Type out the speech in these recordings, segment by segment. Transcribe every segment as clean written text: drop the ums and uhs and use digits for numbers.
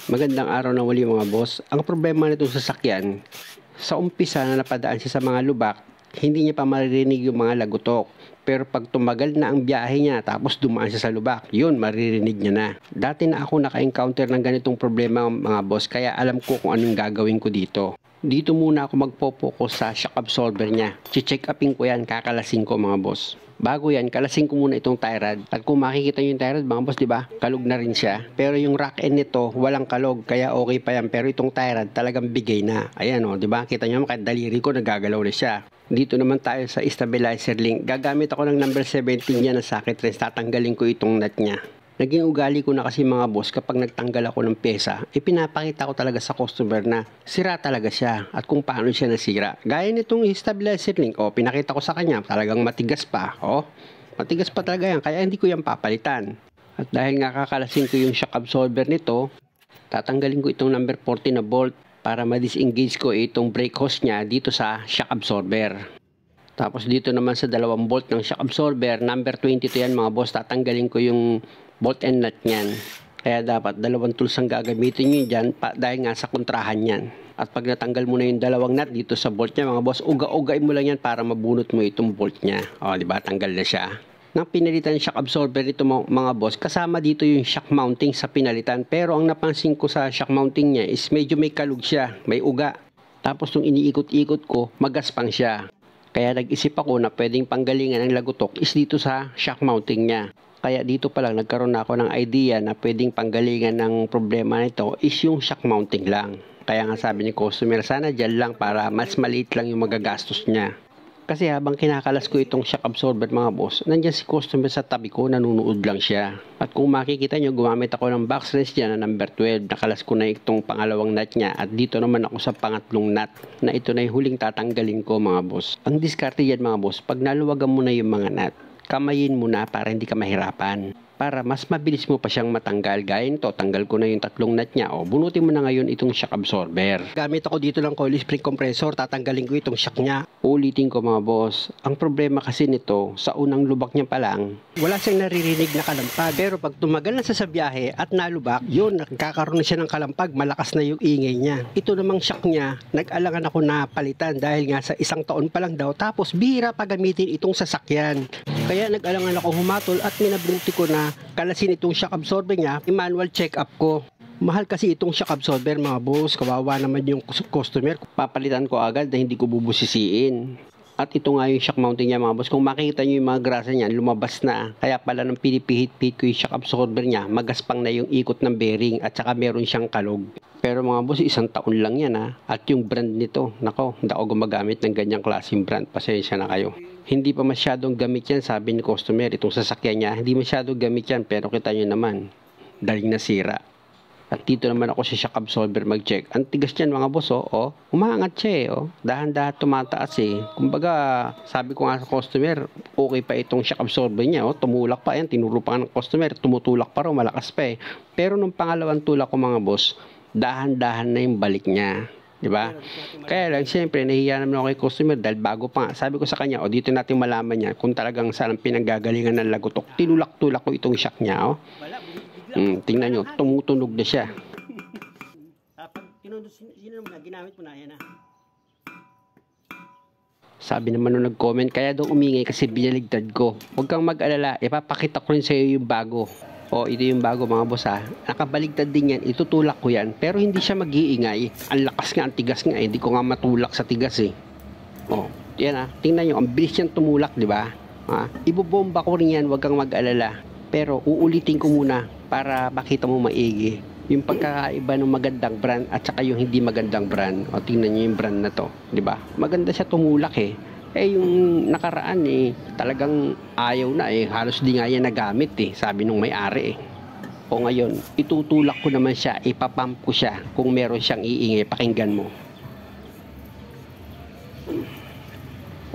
Magandang araw na muli mga boss. Ang problema nitong sasakyan, sa umpisa na napadaan siya sa mga lubak, hindi niya pa maririnig yung mga lagutok. Pero pag tumagal na ang biyahe niya tapos dumaan siya sa lubak, yun, maririnig niya na. Dati na ako naka-encounter ng ganitong problema mga boss, kaya alam ko kung anong gagawin ko dito. Dito muna ako magpo-focus sa shock absorber niya. Check upin ko yan, kakalasin ko mga boss. Bago yan, kalasin ko muna itong tie rod. At kung makikita nyo yung tie rod, mga boss, di ba? Kalog na rin siya. Pero yung rack end nito, walang kalog, kaya okay pa yan. Pero itong tie rod, talagang bigay na. Ayan o, di ba? Kita nyo, kahit daliri ko, nagagalaw na siya. Dito naman tayo sa stabilizer link. Gagamit ako ng number 17 niya na socket wrench. Tatanggalin ko itong nut niya. Naging ugali ko na kasi mga boss, kapag nagtanggal ako ng pyesa, pinapakita ko talaga sa customer na sira talaga siya at kung paano siya nasira. Gaya nitong stabilizer link, pinakita ko sa kanya, talagang matigas pa. Matigas pa talaga yan, kaya hindi ko yan papalitan. At dahil nga kakalasin ko yung shock absorber nito, tatanggalin ko itong number 40 na bolt para ma-disengage ko itong brake hose niya dito sa shock absorber. Tapos dito naman sa dalawang bolt ng shock absorber, number 22 yan mga boss, tatanggalin ko yung bolt and nut niyan. Kaya dapat dalawang tools ang gagamitin nyo dyan dahil nga sa kontrahan yan. At pag natanggal mo na yung dalawang nut dito sa bolt niya mga boss, uga-ugain mo lang yan para mabunot mo itong bolt niya. Diba? Tanggal na siya. Nang pinalitan shock absorber nito mga boss, kasama dito yung shock mounting sa pinalitan. Pero ang napansin ko sa shock mounting niya is medyo may kalug siya, may uga. Tapos nung iniikot-ikot ko, magaspang siya. Kaya nag-isip ako na pwedeng panggalingan ng lagutok is dito sa shock mounting niya. Kaya dito pa lang nagkaroon na ako ng idea na pwedeng panggalingan ng problema nito is yung shock mounting lang. Kaya nga sabi ni customer, sana dyan lang para mas maliit lang yung magagastos niya. Kasi habang kinakalas ko itong shock absorber mga boss, nandiyan si customer sa tabi ko, nanunood lang siya. At kung makikita nyo, gumamit ako ng box wrench dyan na number 12. Nakalas ko na itong pangalawang nut niya. At dito naman ako sa pangatlong nut na ito na yung huling tatanggalin ko mga boss. Ang diskarte yan mga boss, pag naluwagan mo na yung mga nut, kamayin mo na para hindi ka mahirapan. Para mas mabilis mo pa siyang matanggal. Gaya nito, tanggal ko na yung tatlong nut niya. Bunutin mo na ngayon itong shock absorber. Gamit ako dito ng coil spring compressor. Tatanggalin ko itong shock niya. Ulitin ko mga boss. Ang problema kasi nito, sa unang lubak niya pa lang, wala siyang naririnig na kalampag. Pero pag tumagal na sa biyahe at nalubak, yun, nagkakaroon na siya ng kalampag. Malakas na yung ingay niya. Ito namang shock niya, nag-alangan ako na palitan dahil nga sa isang taon pa lang daw. Tapos bihira pa gamitin itong sasakyan. Kaya nag-alangan ako humatol at minabuti ko na kalasin itong shock absorber niya, i-manual check up ko. Mahal kasi itong shock absorber mga boss, kawawa naman yung customer. Papalitan ko agad na hindi ko bubusisiin. At ito nga yung shock mounting niya mga boss. Kung makikita nyo yung mga grasa niya, lumabas na. Kaya pala nang pinipihit-pihit ko yung shock absorber niya, magaspang na yung ikot ng bearing at saka meron siyang kalog. Pero mga boss, isang taon lang yan ha. At yung brand nito, nako, hindi ako gumagamit ng ganyang klaseng brand. Pasensya na kayo. Hindi pa masyadong gamit yan, sabi ni customer, itong sasakyan niya. Hindi masyadong gamit yan, pero kita nyo naman, daling nasira. At dito naman ako sa shock absorber mag-check. Ang tigas niyan mga boss, umaangat siya dahan-dahan tumataas Kumbaga, sabi ko nga sa customer, okay pa itong shock absorber niya, tumulak pa yan, tinuro pa ng customer, tumutulak pa raw, malakas pa Pero nung pangalawang tulak ko mga boss, dahan-dahan na yung balik niya. Diba? Kaya lang, siyempre, nahihiya naman ako kay customer dahil bago pa nga. Sabi ko sa kanya, dito natin malaman niya kung talagang saan pinanggagalingan ng lagutok. Tinulak-tulak ko itong shock niya, tingnan nyo, tumutunog na siya. Ginamit mo na, yan Sabi naman nung nag-comment, kaya daw umingay kasi binaligtad ko. Huwag kang mag-alala, ipapakita ko rin sa iyo yung bago. Ito yung bago mga boss Nakabaligtad din yan, itutulak ko yan. Pero hindi siya mag-iingay. Ang lakas nga, ang tigas nga hindi ko nga matulak sa tigas yan tingnan nyo, ang bilis yan tumulak, di ba? Ibobomba ko rin yan, huwag kang mag-alala. Pero uulitin ko muna para makita mo maigi yung pagkakaiba ng magandang brand at saka yung hindi magandang brand. Tingnan nyo yung brand na to, di ba? Maganda siya tumulak yung nakaraan talagang ayaw na halos di nga yan nagamit sabi nung may-ari ngayon, itutulak ko naman siya, ipapump ko siya kung meron siyang iingay, pakinggan mo.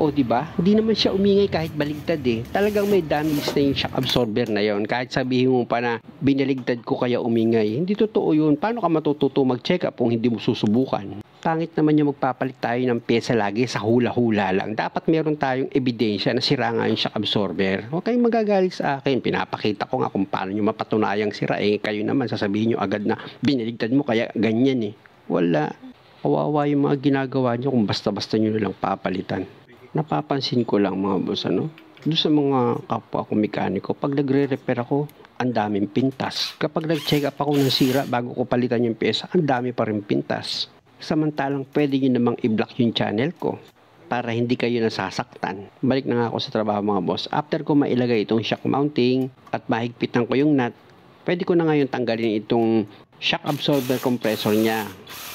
Diba? Hindi naman siya umingay kahit baligtad Talagang may damage na yung shock absorber na yon. Kahit sabihin mo pa na binaligtad ko kaya umingay. Hindi totoo yun. Paano ka matututo mag-check up kung hindi mo susubukan? Pangit naman yung magpapalit tayo ng pyesa lagi sa hula-hula lang. Dapat meron tayong ebidensya na sira nga yung shock absorber. Huwag kayong magagalit sa akin. Pinapakita ko nga kung paano nyo mapatunayang sira. Kayo naman sasabihin nyo agad na biniligtad mo kaya ganyan Wala. Kawawa yung mga ginagawa nyo kung basta-basta nyo nilang papalitan. Napapansin ko lang mga boss, doon sa mga kapwa ko mekaniko, pag nagre-repair ako, ang daming pintas. Kapag nag-check up ako ng sira bago ko palitan yung pyesa, ang dami pa rin pintas. Samantalang pwede nyo namang i-block yung channel ko para hindi kayo nasasaktan. Balik na nga ako sa trabaho mga boss. After ko mailagay itong shock mounting at mahigpitan ko yung nut, pwede ko na ngayon tanggalin itong shock absorber compressor niya.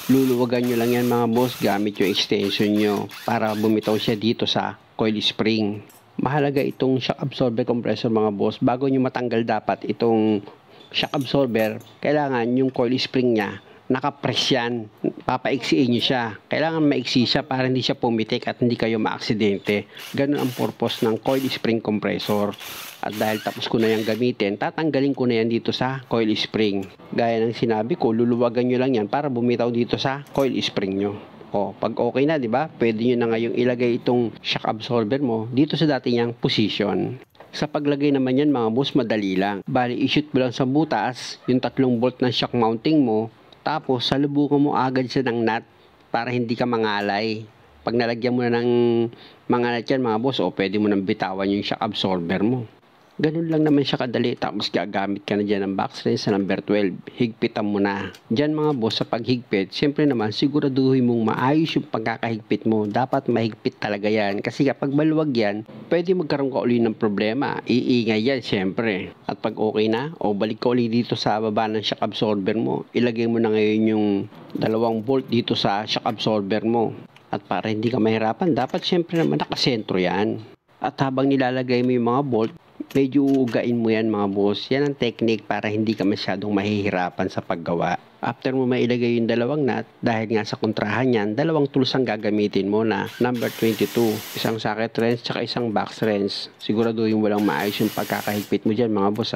Luluwagan nyo lang yan mga boss gamit yung extension nyo para bumitaw siya dito sa coil spring. Mahalaga itong shock absorber compressor mga boss. Bago nyo matanggal dapat itong shock absorber, kailangan yung coil spring niya nakapress yan. Papaiksiin nyo siya. Kailangan maiksi siya para hindi siya pumitik at hindi kayo maaksidente. Ganun ang purpose ng coil spring compressor. At dahil tapos ko na yung gamitin, tatanggalin ko na yan dito sa coil spring. Gaya ng sinabi ko, luluwagan nyo lang yan para bumitaw dito sa coil spring nyo. Pag okay na, di ba? Pwede nyo na ngayong ilagay itong shock absorber mo dito sa dati niyang position. Sa paglagay naman yan mga boss, madali lang. Bali, i-shoot mo lang sa butas yung 3 bolt ng shock mounting mo. Tapos, salubukan mo agad siya ng nut para hindi ka mangalay. Pag nalagyan mo na ng mga nut yan, mga boss, pwede mo nang bitawan yung shock absorber mo. Ganun lang naman siya kadali. Tapos, gagamit ka na dyan ng box wrench sa number 12. Higpitan mo na. Dyan, mga boss, sa paghigpit, siyempre naman, siguraduhin mong maayos yung pagkakahigpit mo. Dapat mahigpit talaga yan. Kasi kapag maluwag yan, pwede magkaroon ka uli ng problema. Iingay yan, siyempre. At pag okay na, balik ka uli dito sa baba ng shock absorber mo. Ilagay mo na ngayon yung 2 bolt dito sa shock absorber mo. At para hindi ka mahirapan, dapat siyempre naman nakasentro yan. At habang nilalagay mo yung mga bolt, medyo uugain mo yan mga boss. Yan ang technique para hindi ka masyadong mahihirapan sa paggawa. After mo mailagay yung 2 nut, dahil nga sa kontrahan yan, 2 tools ang gagamitin mo na number 22. Isang socket wrench tsaka isang box wrench. Siguraduhin mo lang maayos yung pagkakahigpit mo dyan mga boss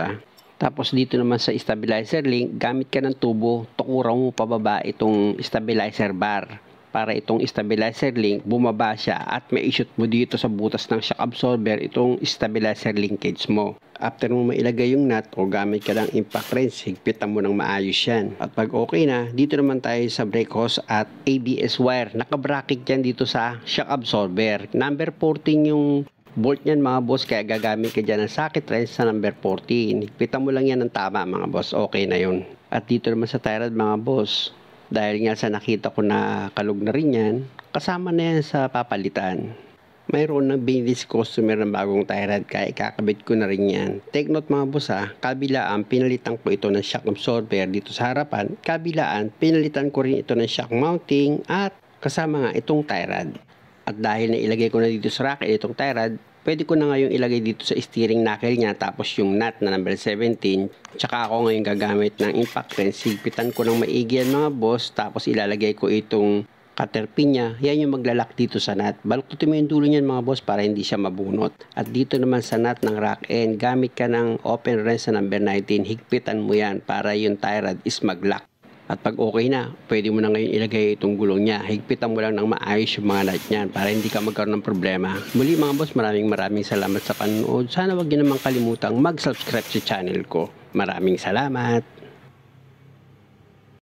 Tapos dito naman sa stabilizer link, gamit ka ng tubo, tukuran mo pababa itong stabilizer bar. Para itong stabilizer link, bumaba siya at mai-shoot mo dito sa butas ng shock absorber itong stabilizer linkage mo. After mo mailagay yung nut o gamit ka ng impact wrench, higpitan mo ng maayos yan. At pag okay na, dito naman tayo sa brake hose at ABS wire. Nakabracket yan dito sa shock absorber. Number 14 yung bolt niyan mga boss, kaya gagamit ka dyan ng socket wrench sa number 14. Higpitan mo lang yan ng tama mga boss, okay na yun. At dito naman sa tie rod mga boss, dahil nga sa nakita ko na kalug na rin yan, kasama na yan sa papalitan. Mayroon ng binili si customer ng bagong tie rod kaya ikakabit ko na rin yan. Take note mga boss kabilaan pinalitan ko ito ng shock absorber dito sa harapan. Kabilaan pinalitan ko rin ito ng shock mounting at kasama nga itong tie rod. At dahil nailagay ko na dito sa racket itong tie rod, pwede ko na ngayong ilagay dito sa steering knuckle niya tapos yung nut na number 17. Tsaka ako ngayon gagamit ng impact wrench. Higpitan ko ng maigi yan mga boss. Tapos ilalagay ko itong cutter pin niya. Yan yung maglalak dito sa nut. Baluktutin mo yung dulo niyan mga boss para hindi siya mabunot. At dito naman sa nut ng rack end, gamit ka ng open wrench sa number 19. Higpitan mo yan para yung tie rod is maglock. At pag okay na, pwede mo na ngayon ilagay itong gulong niya. Higpitan mo lang ng maayos yung mga nut niyan para hindi ka magkaroon ng problema. Muli mga boss, maraming salamat sa panonood. Sana wag niyo namang kalimutang mag-subscribe sa channel ko. Maraming salamat!